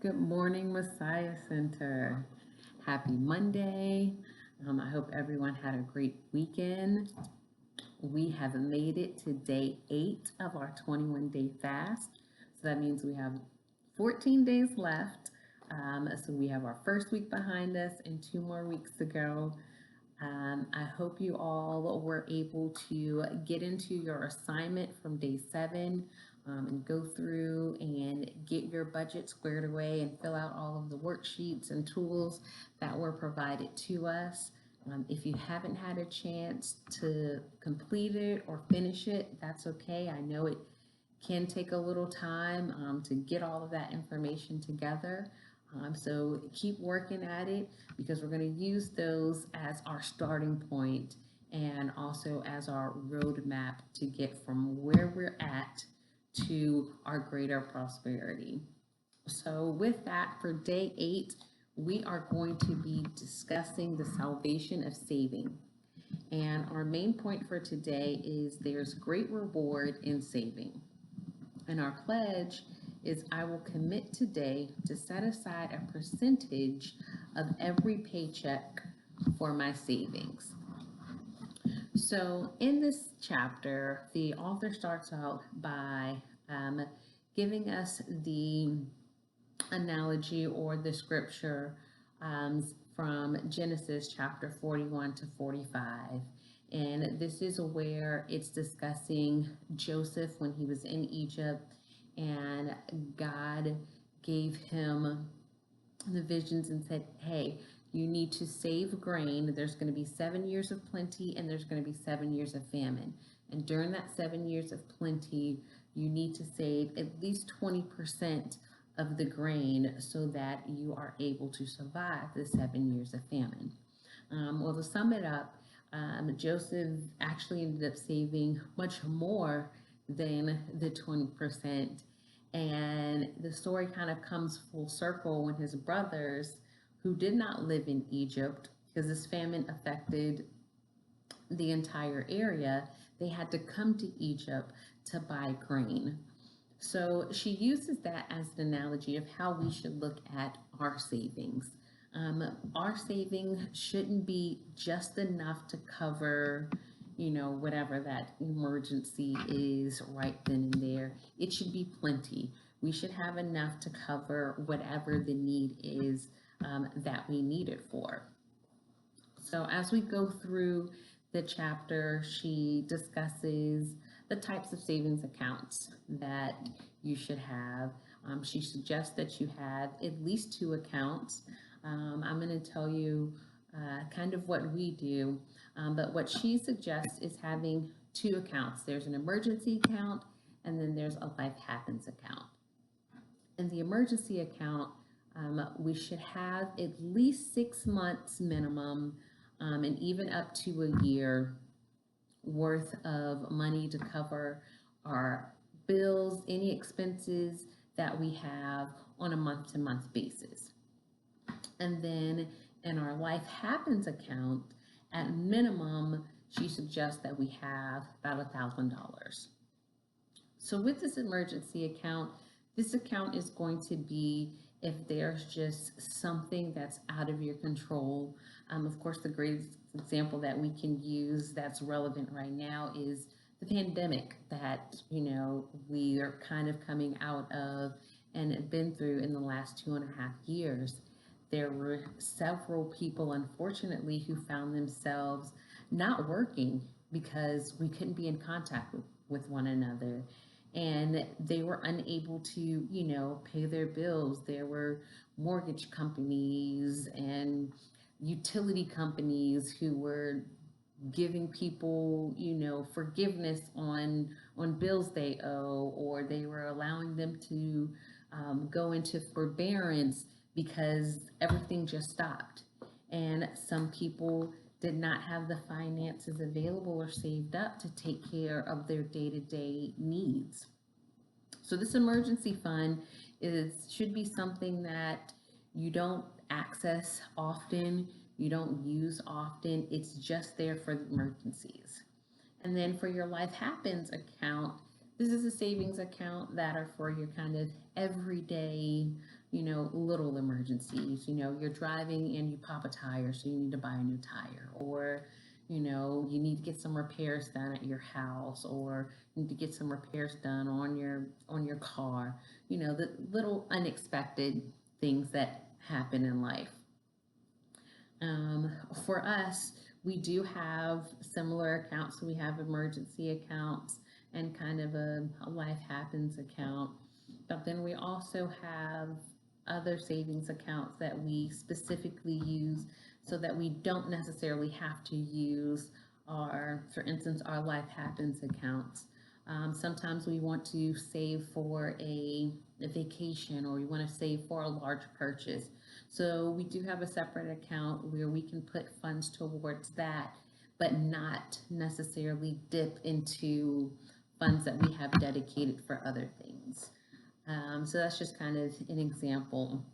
Good morning, Messiah Center. Happy Monday. I hope everyone had a great weekend. We have made it to day 8 of our 21-day fast. So that means we have 14 days left. So we have our first week behind us and 2 more weeks to go. I hope you all were able to get into your assignment from day 7 and go through and get your budget squared away and fill out all of the worksheets and tools that were provided to us. If you haven't had a chance to complete it or finish it, that's okay. I know it can take a little time to get all of that information together. So keep working at it because we're going to use those as our starting point and also as our roadmap to get from where we're at to our greater prosperity. So, with that, for day 8, we are going to be discussing the salvation of saving. And our main point for today is there's great reward in saving. And our pledge is I will commit today to set aside a percentage of every paycheck for my savings. So, in this chapter, the author starts out by giving us the analogy or the scripture from Genesis chapter 41 to 45. And this is where it's discussing Joseph when he was in Egypt, and God gave him the visions and said, hey, you need to save grain. There's going to be 7 years of plenty and there's going to be 7 years of famine. And during that 7 years of plenty, you need to save at least 20% of the grain so that you are able to survive the 7 years of famine. Well, to sum it up, Joseph actually ended up saving much more than the 20%. And the story kind of comes full circle when his brothers, who did not live in Egypt, because this famine affected the entire area, they had to come to Egypt to buy grain. So she uses that as an analogy of how we should look at our savings. Our saving shouldn't be just enough to cover, whatever that emergency is right then and there. It should be plenty. We should have enough to cover whatever the need is that we need it for. So as we go through the chapter, she discusses the types of savings accounts that you should have. She suggests that you have at least 2 accounts. I'm going to tell you kind of what we do, but what she suggests is having 2 accounts. There's an emergency account, and then there's a life happens account. In the emergency account, we should have at least 6 months minimum, and even up to a year worth of money to cover our bills, any expenses that we have on a month-to-month basis. And then in our life happens account, at minimum, she suggests that we have about $1,000. So with this emergency account, this account is going to be if there's just something that's out of your control. Of course, the greatest example that we can use that's relevant right now is the pandemic that, we are kind of coming out of and been through in the last 2.5 years. There were several people, unfortunately, who found themselves not working because we couldn't be in contact with one another. And they were unable to, pay their bills. There were mortgage companies and utility companies who were giving people, forgiveness on bills they owe, or they were allowing them to go into forbearance because everything just stopped. And some people did not have the finances available or saved up to take care of their day-to-day needs. So this emergency fund should be something that you don't access often, you don't use often. It's just there for the emergencies. And then for your life happens account, this is a savings account that are for your kind of everyday little emergencies. You're driving and you pop a tire, so you need to buy a new tire, or you need to get some repairs done at your house, or you need to get some repairs done on your car. The little unexpected things that happen in life. Um, for us, we do have similar accounts. So we have emergency accounts and kind of a life happens account. But then we also have other savings accounts that we specifically use so that we don't necessarily have to use for instance, our life happens accounts. Sometimes we want to save for a vacation, or we want to save for a large purchase. So we do have a separate account where we can put funds towards that, but not necessarily dip into funds that we have dedicated for other things. So that's just kind of an example.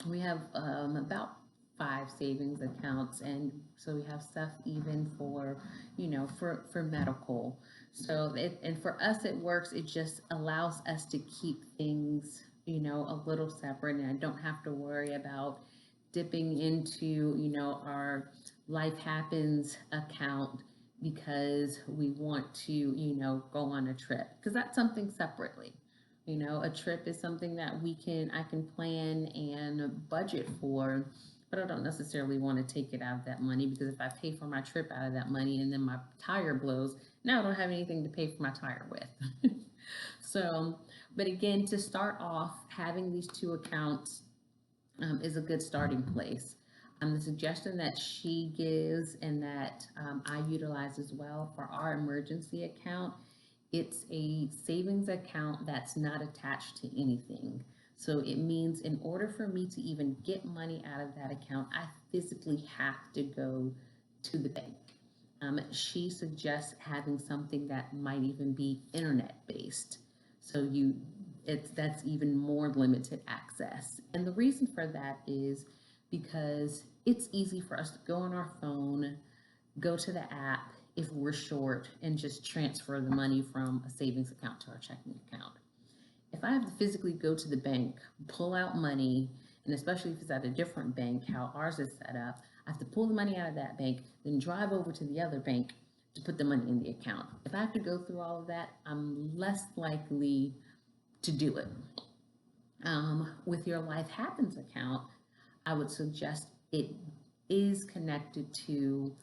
We have about 5 savings accounts, and so we have stuff even for medical. And for us it works. It just allows us to keep things a little separate, and I don't have to worry about dipping into our life happens account because we want to go on a trip, because that's something separately. A trip is something that I can plan and budget for, but I don't necessarily want to take it out of that money, because if I pay for my trip out of that money and then my tire blows, now I don't have anything to pay for my tire with. So, but again, to start off, having these 2 accounts is a good starting place. The suggestion that she gives and that I utilize as well for our emergency account, it's a savings account that's not attached to anything. So it means in order for me to even get money out of that account, I physically have to go to the bank. She suggests having something that might even be internet based. So that's even more limited access. And the reason for that is because it's easy for us to go on our phone, go to the app if we're short, and just transfer the money from a savings account to our checking account. If I have to physically go to the bank, pull out money, and especially if it's at a different bank, how ours is set up, I have to pull the money out of that bank, then drive over to the other bank to put the money in the account. If I have to go through all of that, I'm less likely to do it. With your Life Happens account, I would suggest it is connected to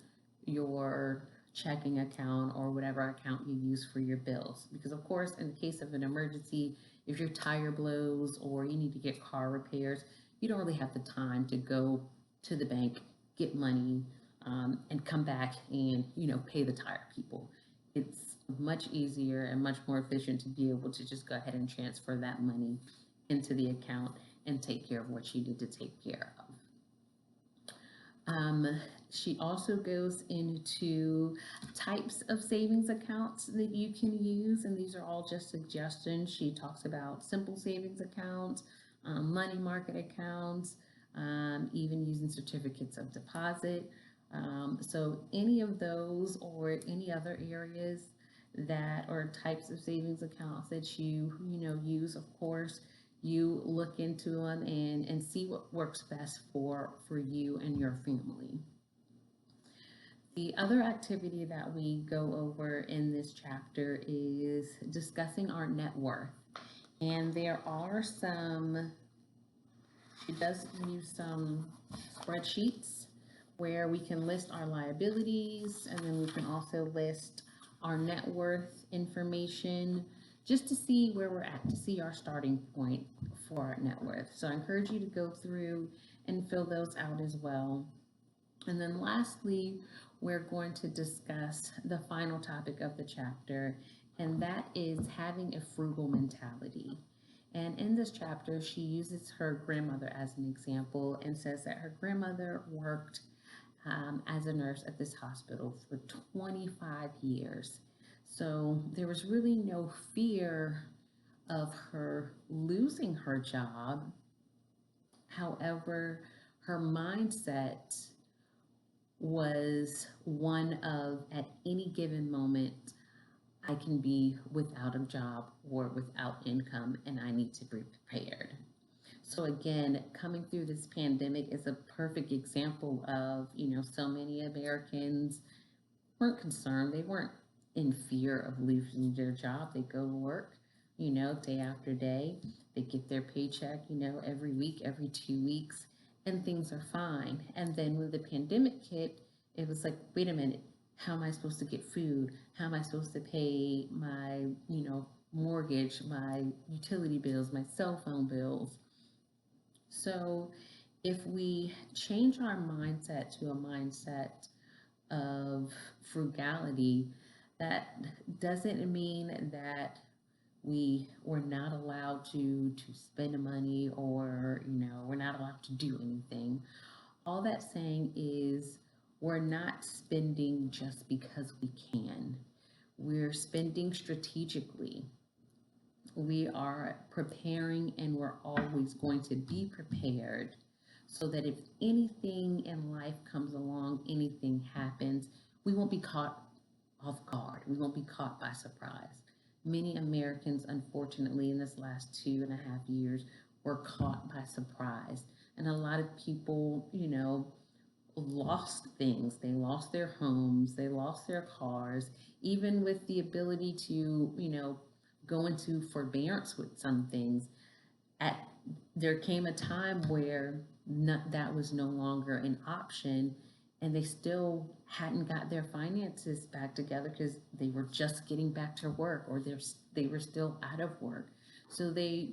your checking account or whatever account you use for your bills. Because, of course, in the case of an emergency, if your tire blows or you need to get car repairs, you don't really have the time to go to the bank, get money, and come back and pay the tire people. It's much easier and much more efficient to be able to just go ahead and transfer that money into the account and take care of what you need to take care of. She also goes into types of savings accounts that you can use, and these are all just suggestions. She talks about simple savings accounts, money market accounts, even using certificates of deposit. So any of those or any other areas that or types of savings accounts that you use, of course, you look into them and see what works best for you and your family. The other activity that we go over in this chapter is discussing our net worth. And she does use some spreadsheets where we can list our liabilities, and then we can also list our net worth information, just to see where we're at, to see our starting point for our net worth. So I encourage you to go through and fill those out as well. And then lastly, we're going to discuss the final topic of the chapter, and that is having a frugal mentality. And in this chapter, she uses her grandmother as an example and says that her grandmother worked as a nurse at this hospital for 25 years. So there was really no fear of her losing her job. However, her mindset was one of, at any given moment, I can be without a job or without income, and I need to be prepared. So again, coming through this pandemic is a perfect example of, so many Americans weren't concerned. They weren't in fear of losing their job. They go to work, day after day. They get their paycheck, every week, every 2 weeks, and things are fine. And then when the pandemic hit, it was like, wait a minute, how am I supposed to get food? How am I supposed to pay my, mortgage, my utility bills, my cell phone bills? So if we change our mindset to a mindset of frugality, that doesn't mean that we were not allowed to spend money, or we're not allowed to do anything. All that's saying is we're not spending just because we can. We're spending strategically. We are preparing, and we're always going to be prepared, so that if anything in life comes along, anything happens, we won't be caught off guard. We won't be caught by surprise. Many Americans, unfortunately, in this last 2.5 years, were caught by surprise. And a lot of people, lost things. They lost their homes, they lost their cars, even with the ability to, go into forbearance with some things. At There came a time where that was no longer an option, and they still hadn't got their finances back together because they were just getting back to work, or they were still out of work. So they,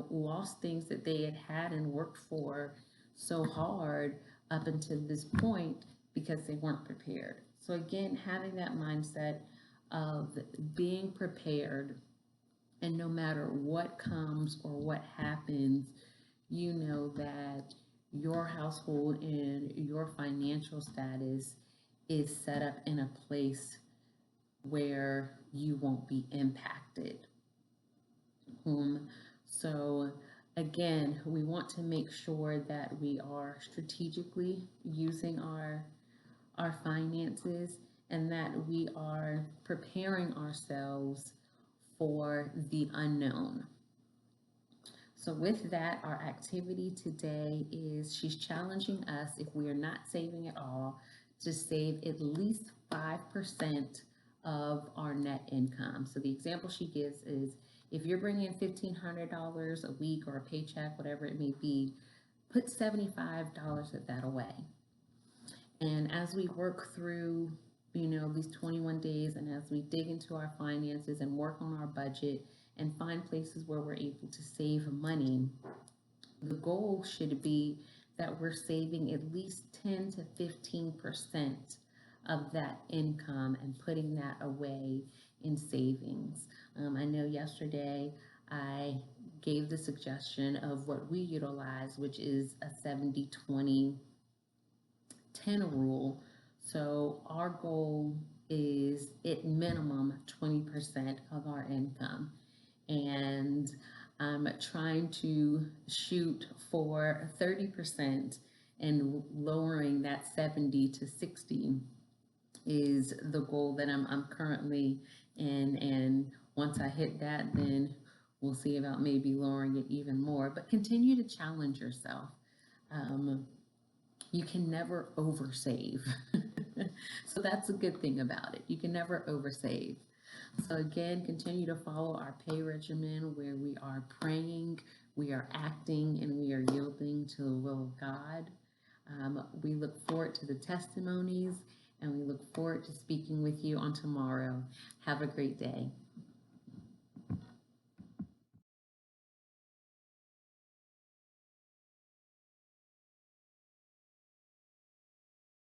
lost things that they had and worked for so hard up until this point because they weren't prepared. So again, having that mindset of being prepared, and no matter what comes or what happens, you know that your household and your financial status is set up in a place where you won't be impacted. So again, we want to make sure that we are strategically using our finances, and that we are preparing ourselves for the unknown. So with that, our activity today is she's challenging us, if we are not saving at all, to save at least 5% of our net income. So the example she gives is, if you're bringing in $1,500 a week, or a paycheck, whatever it may be, put $75 of that away. And as we work through, these 21 days, and as we dig into our finances and work on our budget and find places where we're able to save money, the goal should be that we're saving at least 10 to 15% of that income and putting that away in savings. I know yesterday I gave the suggestion of what we utilize, which is a 70-20-10 rule. So our goal is at minimum 20% of our income. And I'm trying to shoot for 30%, and lowering that 70 to 60 is the goal that I'm currently in. And once I hit that, then we'll see about maybe lowering it even more. But continue to challenge yourself. You can never oversave. So that's a good thing about it. You can never oversave. So again, continue to follow our pay regimen, where we are praying, we are acting, and we are yielding to the will of God. We look forward to the testimonies, and we look forward to speaking with you on tomorrow. Have a great day.